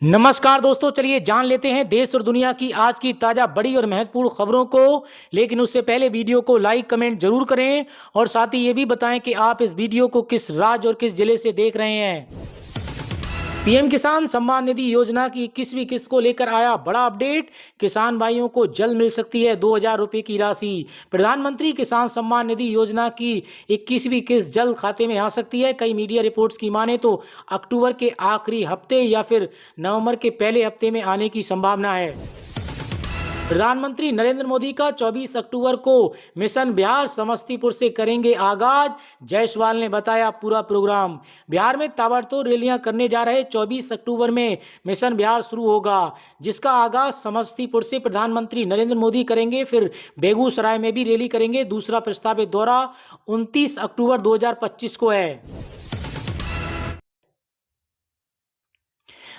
नमस्कार दोस्तों, चलिए जान लेते हैं देश और दुनिया की आज की ताजा बड़ी और महत्वपूर्ण खबरों को। लेकिन उससे पहले वीडियो को लाइक कमेंट जरूर करें और साथ ही ये भी बताएं कि आप इस वीडियो को किस राज्य और किस जिले से देख रहे हैं। पीएम किसान सम्मान निधि योजना की 21वीं किस्त को लेकर आया बड़ा अपडेट। किसान भाइयों को जल्द मिल सकती है 2000 रुपए की राशि। प्रधानमंत्री किसान सम्मान निधि योजना की 21वीं किस्त जल्द खाते में आ सकती है। कई मीडिया रिपोर्ट्स की माने तो अक्टूबर के आखिरी हफ्ते या फिर नवंबर के पहले हफ्ते में आने की संभावना है। प्रधानमंत्री नरेंद्र मोदी का 24 अक्टूबर को मिशन बिहार समस्तीपुर से करेंगे आगाज। जायसवाल ने बताया पूरा प्रोग्राम। बिहार में ताबड़तोड़ रैलियां करने जा रहे 24 अक्टूबर में मिशन बिहार शुरू होगा, जिसका आगाज समस्तीपुर से प्रधानमंत्री नरेंद्र मोदी करेंगे। फिर बेगूसराय में भी रैली करेंगे। दूसरा प्रस्तावित दौरा 29 अक्टूबर 2025 को है।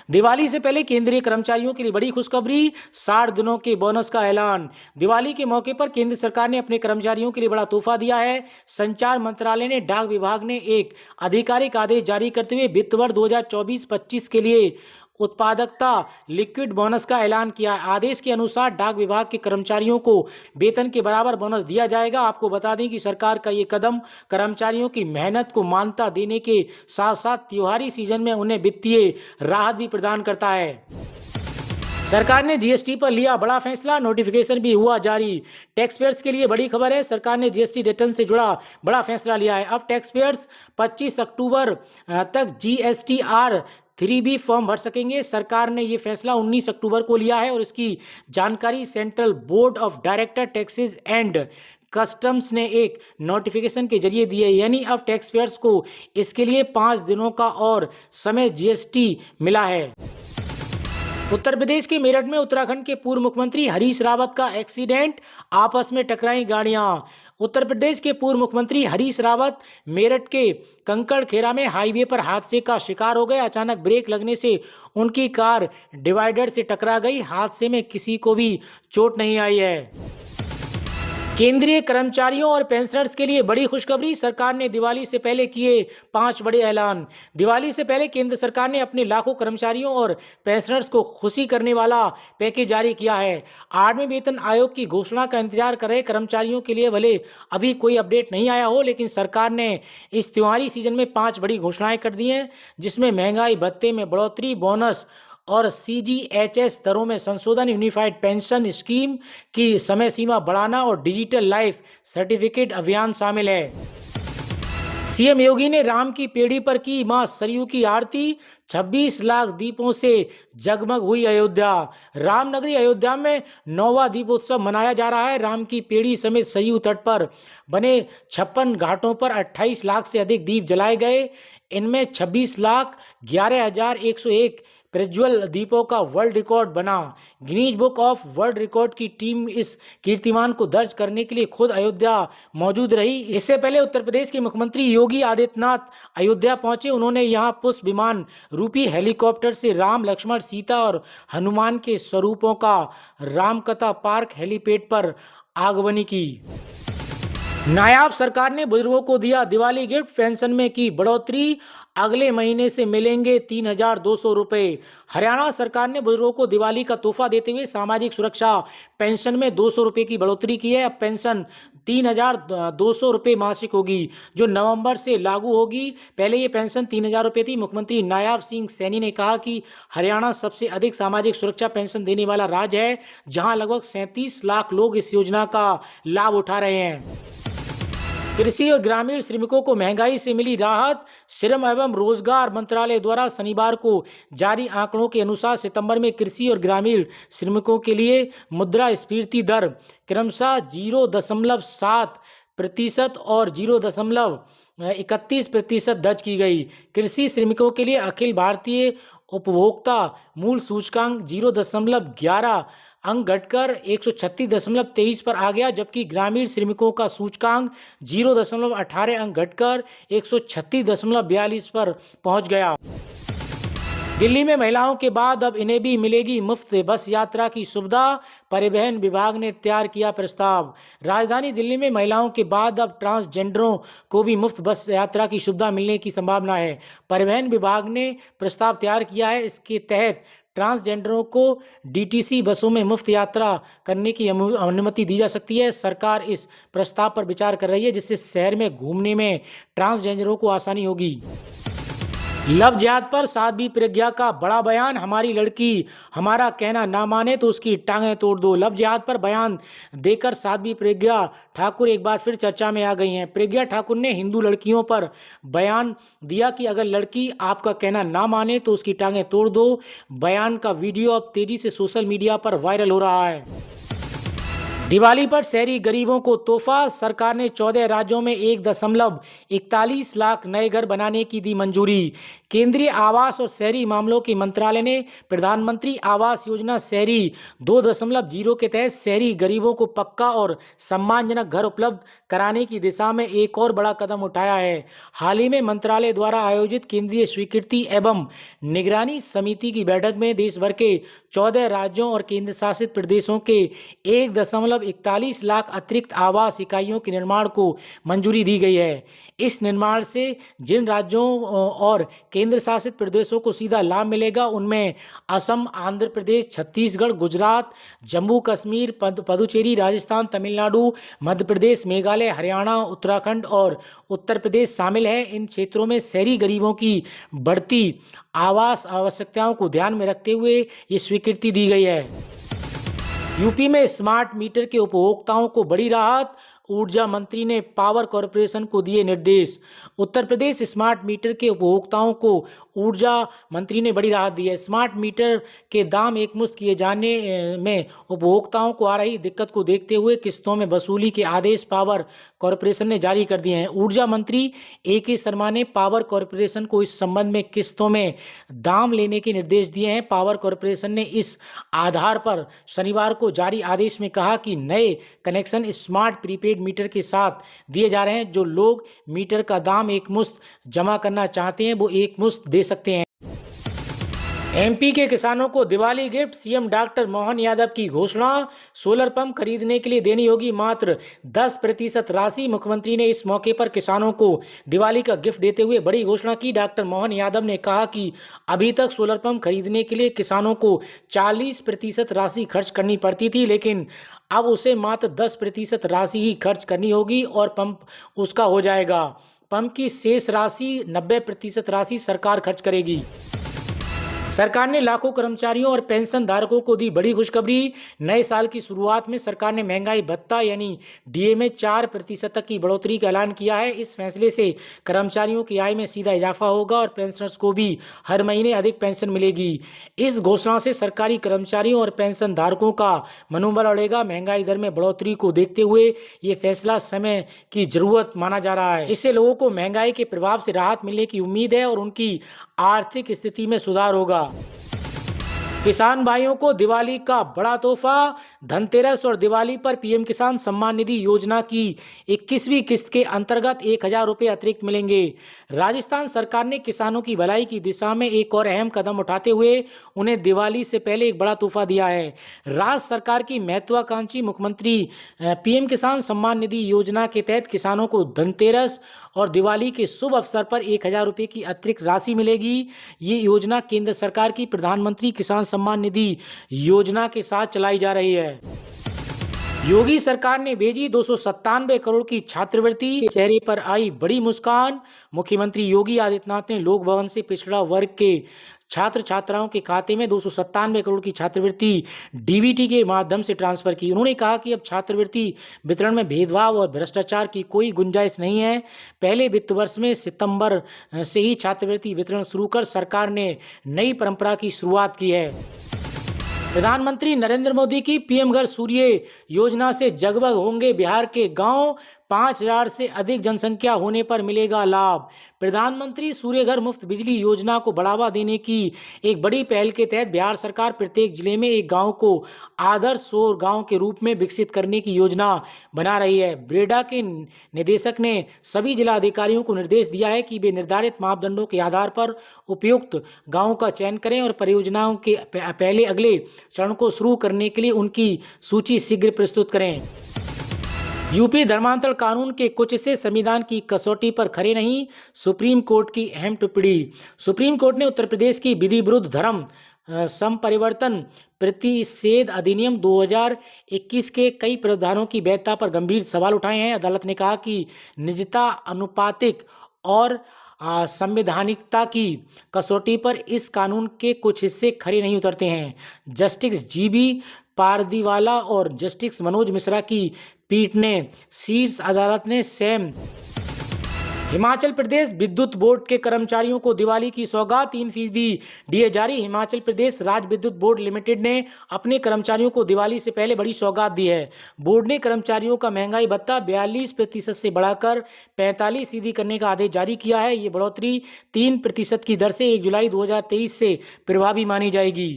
दिवाली से पहले केंद्रीय कर्मचारियों के लिए बड़ी खुशखबरी। 60 दिनों के बोनस का ऐलान। दिवाली के मौके पर केंद्र सरकार ने अपने कर्मचारियों के लिए बड़ा तोहफा दिया है। संचार मंत्रालय ने डाक विभाग ने एक आधिकारिक आदेश जारी करते हुए वित्त वर्ष 2024-25 के लिए उत्पादकता लिक्विड बोनस का ऐलान किया। आदेश के अनुसार डाक विभाग के कर्मचारियों को वेतन के बराबर बोनस दिया जाएगा। आपको बता दें कि सरकार का ये कदम कर्मचारियों की मेहनत को मान्यता देने के साथ साथ त्योहारी सीजन में उन्हें वित्तीय राहत भी प्रदान करता है। सरकार ने जीएसटी पर लिया बड़ा फैसला। नोटिफिकेशन भी हुआ जारी। टैक्स पेयर्स के लिए बड़ी खबर है। सरकार ने जीएसटी रिटर्न से जुड़ा बड़ा फैसला लिया है। अब टैक्स पेयर्स 25 अक्टूबर तक GSTR 3B फॉर्म भर सकेंगे। सरकार ने ये फैसला 19 अक्टूबर को लिया है और इसकी जानकारी central board of director taxes and customs ने एक नोटिफिकेशन के जरिए दी है। यानी अब टैक्स पेयर्स को इसके लिए 5 दिनों का और समय GST मिला है। उत्तर प्रदेश के मेरठ में उत्तराखंड के पूर्व मुख्यमंत्री हरीश रावत का एक्सीडेंट। आपस में टकराई गाड़ियां। उत्तर प्रदेश के पूर्व मुख्यमंत्री हरीश रावत मेरठ के कंकड़खेरा में हाईवे पर हादसे का शिकार हो गए। अचानक ब्रेक लगने से उनकी कार डिवाइडर से टकरा गई। हादसे में किसी को भी चोट नहीं आई है। केंद्रीय कर्मचारियों और पेंशनर्स के लिए बड़ी खुशखबरी। सरकार ने दिवाली से पहले किए 5 बड़े ऐलान। दिवाली से पहले केंद्र सरकार ने अपने लाखों कर्मचारियों और पेंशनर्स को खुशी करने वाला पैकेज जारी किया है। 8वें वेतन आयोग की घोषणा का इंतजार कर रहे कर्मचारियों के लिए भले अभी कोई अपडेट नहीं आया हो, लेकिन सरकार ने इस त्योहारी सीजन में 5 बड़ी घोषणाएं कर दी हैं, जिसमें महंगाई भत्ते में बढ़ोतरी, बोनस और CGHS दरों में संशोधन, यूनिफाइड पेंशन स्कीम की समय सीमा बढ़ाना और डिजिटल लाइफ सर्टिफिकेट अभियान शामिल है। सीएम योगी ने राम की पेड़ी पर की मां सरयू की आरती। 26 लाख दीपों से जगमग हुई अयोध्या। रामनगरी अयोध्या में 9वां दीपोत्सव मनाया जा रहा है। राम की पेड़ी समेत सरयू तट पर बने 56 घाटों पर 28 लाख से अधिक दीप जलाए गए। इनमें 26,11,101 प्रज्वल दीपों का वर्ल्ड रिकॉर्ड बना। Guinness book of world record की टीम इस कीर्तिमान को दर्ज करने के लिए खुद अयोध्या मौजूद रही। इससे पहले उत्तर प्रदेश के मुख्यमंत्री योगी आदित्यनाथ अयोध्या पहुंचे। उन्होंने यहां पुष्प विमान रूपी हेलीकॉप्टर से राम, लक्ष्मण, सीता और हनुमान के स्वरूपों का रामकथा पार्क हेलीपैड पर आगमनी की। नायाब सरकार ने बुजुर्गों को दिया दिवाली गिफ्ट। पेंशन में की बढ़ोतरी। अगले महीने से मिलेंगे 3,200 रुपए। हरियाणा सरकार ने बुजुर्गों को दिवाली का तोहफा देते हुए सामाजिक सुरक्षा पेंशन में 200 रुपए की बढ़ोतरी की है। अब पेंशन 3,200 रुपए मासिक होगी, जो नवंबर से लागू होगी। पहले ये पेंशन 3,000 रुपए थी। मुख्यमंत्री नायाब सिंह सैनी ने कहा कि हरियाणा सबसे अधिक सामाजिक सुरक्षा पेंशन देने वाला राज्य है, जहां लगभग 37 लाख लोग इस योजना का लाभ उठा रहे हैं। कृषि और ग्रामीण श्रमिकों को महंगाई से मिली राहत। श्रम एवं रोजगार मंत्रालय द्वारा शनिवार को जारी आंकड़ों के अनुसार सितंबर में कृषि और ग्रामीण श्रमिकों के लिए मुद्रास्फीति दर क्रमशः 0.7% और 0.31% दर्ज की गई। कृषि श्रमिकों के लिए अखिल भारतीय उपभोक्ता मूल्य सूचकांक 0.11 अंक घटकर 136.23 पर आ गया, जबकि ग्रामीण श्रमिकों का सूचकांक 0.18 अंक घटकर 136.42 पर पहुंच गया। दिल्ली में महिलाओं के बाद अब इन्हें भी मिलेगी मुफ्त बस यात्रा की सुविधा। परिवहन विभाग ने तैयार किया प्रस्ताव। राजधानी दिल्ली में महिलाओं के बाद अब ट्रांसजेंडरों को भी मुफ्त बस यात्रा की सुविधा मिलने की संभावना है। परिवहन विभाग ने प्रस्ताव तैयार किया है। इसके तहत ट्रांसजेंडरों को डीटीसी बसों में मुफ्त यात्रा करने की अनुमति दी जा सकती है। सरकार इस प्रस्ताव पर विचार कर रही है, जिससे शहर में घूमने में ट्रांसजेंडरों को आसानी होगी। लव जिहाद पर साध्वी प्रज्ञा का बड़ा बयान, हमारी लड़की हमारा कहना ना माने तो उसकी टांगें तोड़ दो। लव जिहाद पर बयान देकर साध्वी प्रज्ञा ठाकुर एक बार फिर चर्चा में आ गई हैं। प्रज्ञा ठाकुर ने हिंदू लड़कियों पर बयान दिया कि अगर लड़की आपका कहना ना माने तो उसकी टांगें तोड़ दो। बयान का वीडियो अब तेजी से सोशल मीडिया पर वायरल हो रहा है। दिवाली पर शहरी गरीबों को तोहफा, सरकार ने 14 राज्यों में 1.41 लाख नए घर बनाने की दी मंजूरी। केंद्रीय आवास और शहरी मामलों के मंत्रालय ने प्रधानमंत्री आवास योजना शहरी 2.0 के तहत शहरी गरीबों को पक्का और सम्मानजनक घर उपलब्ध कराने की दिशा में एक और बड़ा कदम उठाया है। हाल ही में मंत्रालय द्वारा आयोजित केंद्रीय स्वीकृति एवं निगरानी समिति की बैठक में देश भर के 14 राज्यों और केंद्र शासित प्रदेशों के 1.41 लाख अतिरिक्त आवास इकाइयों के निर्माण को मंजूरी दी गई है। इस निर्माण से जिन राज्यों और केंद्र शासित प्रदेशों को सीधा लाभ मिलेगा उनमें असम, आंध्र प्रदेश, छत्तीसगढ़, गुजरात, जम्मू कश्मीर, पुदुचेरी, राजस्थान, तमिलनाडु, मध्य प्रदेश, मेघालय, हरियाणा, उत्तराखंड और उत्तर प्रदेश शामिल है। इन क्षेत्रों में शहरी गरीबों की बढ़ती आवास आवश्यकताओं को ध्यान में रखते हुए ये स्वीकृति दी गई है। यूपी में स्मार्ट मीटर के उपभोक्ताओं को बड़ी राहत, ऊर्जा मंत्री ने पावर कॉरपोरेशन को दिए निर्देश। उत्तर प्रदेश स्मार्ट मीटर के उपभोक्ताओं को ऊर्जा मंत्री ने बड़ी राहत दी है। स्मार्ट मीटर के दाम एकमुश्त किए जाने में उपभोक्ताओं को आ रही दिक्कत को देखते हुए किस्तों में वसूली के आदेश पावर कॉरपोरेशन ने जारी कर दिए हैं। ऊर्जा मंत्री AK शर्मा ने पावर कॉरपोरेशन को इस संबंध में किस्तों में दाम लेने के निर्देश दिए हैं। पावर कॉरपोरेशन ने इस आधार पर शनिवार को जारी आदेश में कहा कि नए कनेक्शन स्मार्ट प्रीपेड मीटर के साथ दिए जा रहे हैं। जो लोग मीटर का दाम एकमुश्त जमा करना चाहते हैं वो एकमुश्त दे सकते हैं। MP के किसानों को Diwali gift, CM doctor Mohan Yadav की घोषणा, सोलर पंप खरीदने के लिए देनी होगी मात्र 10% राशि। मुख्यमंत्री ने इस मौके पर किसानों को दिवाली का गिफ्ट देते हुए बड़ी घोषणा की। डॉक्टर मोहन यादव ने कहा कि अभी तक सोलर पंप खरीदने के लिए किसानों को 40% राशि खर्च करनी पड़ती थी, लेकिन अब उसे मात्र 10% राशि ही खर्च करनी होगी और पंप उसका हो जाएगा। पंप की शेष राशि 90% राशि सरकार खर्च करेगी। सरकार ने लाखों कर्मचारियों और पेंशन धारकों को दी बड़ी खुशखबरी। नए साल की शुरुआत में सरकार ने महंगाई भत्ता यानी DA में 4% तक की बढ़ोतरी का ऐलान किया है। इस फैसले से कर्मचारियों की आय में सीधा इजाफा होगा और पेंशनर्स को भी हर महीने अधिक पेंशन मिलेगी। इस घोषणा से सरकारी कर्मचारियों और पेंशन धारकों का मनोबल बढ़ेगा। महंगाई दर में बढ़ोतरी को देखते हुए ये फैसला समय की जरूरत माना जा रहा है। इससे लोगों को महंगाई के प्रभाव से राहत मिलने की उम्मीद है और उनकी आर्थिक स्थिति में सुधार होगा। किसान भाइयों को दिवाली का बड़ा तोहफा, धनतेरस और दिवाली पर पीएम किसान सम्मान निधि योजना की 21वीं किस्त के अंतर्गत 1000 रुपये अतिरिक्त मिलेंगे। राजस्थान सरकार ने किसानों की भलाई की दिशा में एक और अहम कदम उठाते हुए उन्हें दिवाली से पहले एक बड़ा तोहफा दिया है। राज्य सरकार की महत्वाकांक्षी मुख्यमंत्री पीएम किसान सम्मान निधि योजना के तहत किसानों को धनतेरस और दिवाली के शुभ अवसर पर 1000 रुपये की अतिरिक्त राशि मिलेगी। ये योजना केंद्र सरकार की प्रधानमंत्री किसान सम्मान निधि योजना के साथ चलाई जा रही है। योगी सरकार ने भेजी 297 करोड़ की छात्रवृत्ति, चेहरे पर आई बड़ी मुस्कान। मुख्यमंत्री योगी आदित्यनाथ ने लोक भवन से पिछड़ा वर्ग के छात्र छात्राओं के खाते में 297 करोड़ की छात्रवृत्ति DBT के माध्यम से ट्रांसफर की। उन्होंने कहा कि अब छात्रवृत्ति वितरण में भेदभाव और भ्रष्टाचार की कोई गुंजाइश नहीं है। पहले वित्त वर्ष में सितंबर से ही छात्रवृत्ति वितरण शुरू कर सरकार ने नई परंपरा की शुरुआत की है। प्रधानमंत्री नरेंद्र मोदी की PM घर सूर्य योजना से जगमग होंगे बिहार के गांव, 5000 से अधिक जनसंख्या होने पर मिलेगा लाभ। प्रधानमंत्री सूर्य घर मुफ्त बिजली योजना को बढ़ावा देने की एक बड़ी पहल के तहत बिहार सरकार प्रत्येक जिले में एक गांव को आदर्श सौर गांव के रूप में विकसित करने की योजना बना रही है। ब्रेडा के निदेशक ने सभी जिला अधिकारियों को निर्देश दिया है कि वे निर्धारित मापदंडों के आधार पर उपयुक्त गांवों का चयन करें और परियोजनाओं के पहले अगले चरण को शुरू करने के लिए उनकी सूची शीघ्र प्रस्तुत करें। यूपी धर्मांतरण कानून के कुछ से संविधान की कसौटी पर खरे नहीं, सुप्रीम कोर्ट की अहम टिप्पणी। सुप्रीम कोर्ट ने उत्तर प्रदेश की विधि विरुद्ध धर्म संपरिवर्तन प्रतिषेध अधिनियम 2021 के कई प्रावधानों की वैधता पर गंभीर सवाल उठाए हैं। अदालत ने कहा कि निजता, अनुपातिक और संवैधानिकता की कसौटी पर इस कानून के कुछ हिस्से खरे नहीं उतरते हैं। जस्टिस जीबी पारदीवाला और जस्टिस मनोज मिश्रा की पीठ ने शीर्ष अदालत ने सेम हिमाचल प्रदेश विद्युत बोर्ड के कर्मचारियों को दिवाली की सौगात 3% दिए जारी। हिमाचल प्रदेश राज्य विद्युत बोर्ड लिमिटेड ने अपने कर्मचारियों को दिवाली से पहले बड़ी सौगात दी है। बोर्ड ने कर्मचारियों का महंगाई भत्ता 42% से बढ़ाकर 45% करने का आदेश जारी किया है। ये बढ़ोतरी 3% की दर से 1 जुलाई 2023 से प्रभावी मानी जाएगी।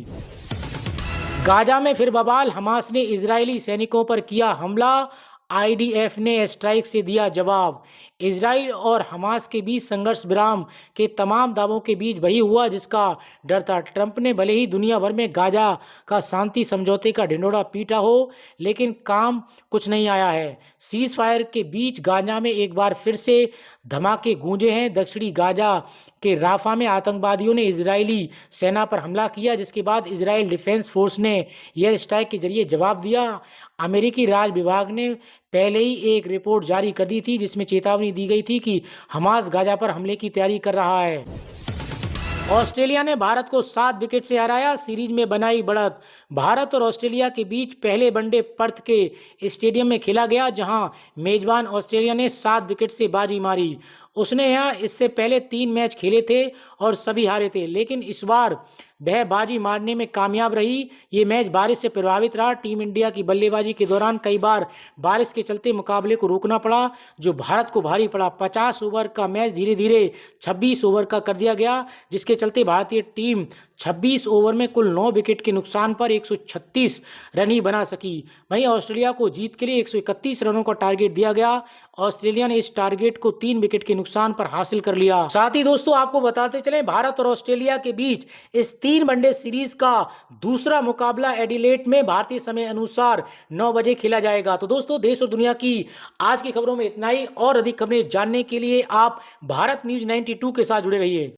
गाजा में फिर बवाल, हमास ने इजरायली सैनिकों पर किया हमला, आईडीएफ ने स्ट्राइक से दिया जवाब। इजराइल और हमास के बीच संघर्ष विराम के तमाम दावों के बीच वही हुआ जिसका डर था। ट्रंप ने भले ही दुनिया भर में गाजा का शांति समझौते का ढिंढोरा पीटा हो, लेकिन काम कुछ नहीं आया है। सीज फायर के बीच गाजा में एक बार फिर से धमाके गूंजे हैं। दक्षिणी गाजा के राफा में आतंकवादियों ने इजरायली सेना पर हमला किया, जिसके बाद इजराइल डिफेंस फोर्स ने एयर स्ट्राइक के जरिए जवाब दिया। अमेरिकी राज विभाग ने पहले ही एक रिपोर्ट जारी कर दी थी जिसमें चेतावनी दी गई थी कि हमास गाजा पर हमले की तैयारी कर रहा है। ऑस्ट्रेलिया ने भारत को 7 विकेट से हराया, सीरीज में बनाई बढ़त। भारत और ऑस्ट्रेलिया के बीच पहले वनडे पर्थ के स्टेडियम में खेला गया, जहां मेजबान ऑस्ट्रेलिया ने 7 विकेट से बाजी मारी। उसने यहाँ इससे पहले 3 मैच खेले थे और सभी हारे थे, लेकिन इस बार वह बाजी मारने में कामयाब रही। ये मैच बारिश से प्रभावित रहा। टीम इंडिया की बल्लेबाजी के दौरान कई बार बारिश के चलते मुकाबले को रोकना पड़ा, जो भारत को भारी पड़ा। 50 ओवर का मैच धीरे धीरे 26 ओवर का कर दिया गया, जिसके चलते भारतीय टीम 26 ओवर में कुल 9 विकेट के नुकसान पर 136 रन ही बना सकी। वहीं ऑस्ट्रेलिया को जीत के लिए 131 रनों का टारगेट दिया गया। ऑस्ट्रेलिया ने इस टारगेट को 3 विकेट के नुकसान पर हासिल कर लिया। साथ ही दोस्तों आपको बताते चले, भारत और ऑस्ट्रेलिया के बीच इस 3 वनडे सीरीज का दूसरा मुकाबला एडिलेड में भारतीय समय अनुसार 9 बजे खेला जाएगा। तो दोस्तों देश और दुनिया की आज की खबरों में इतना ही। और अधिक खबरें जानने के लिए आप भारत न्यूज 92 के साथ जुड़े रहिए।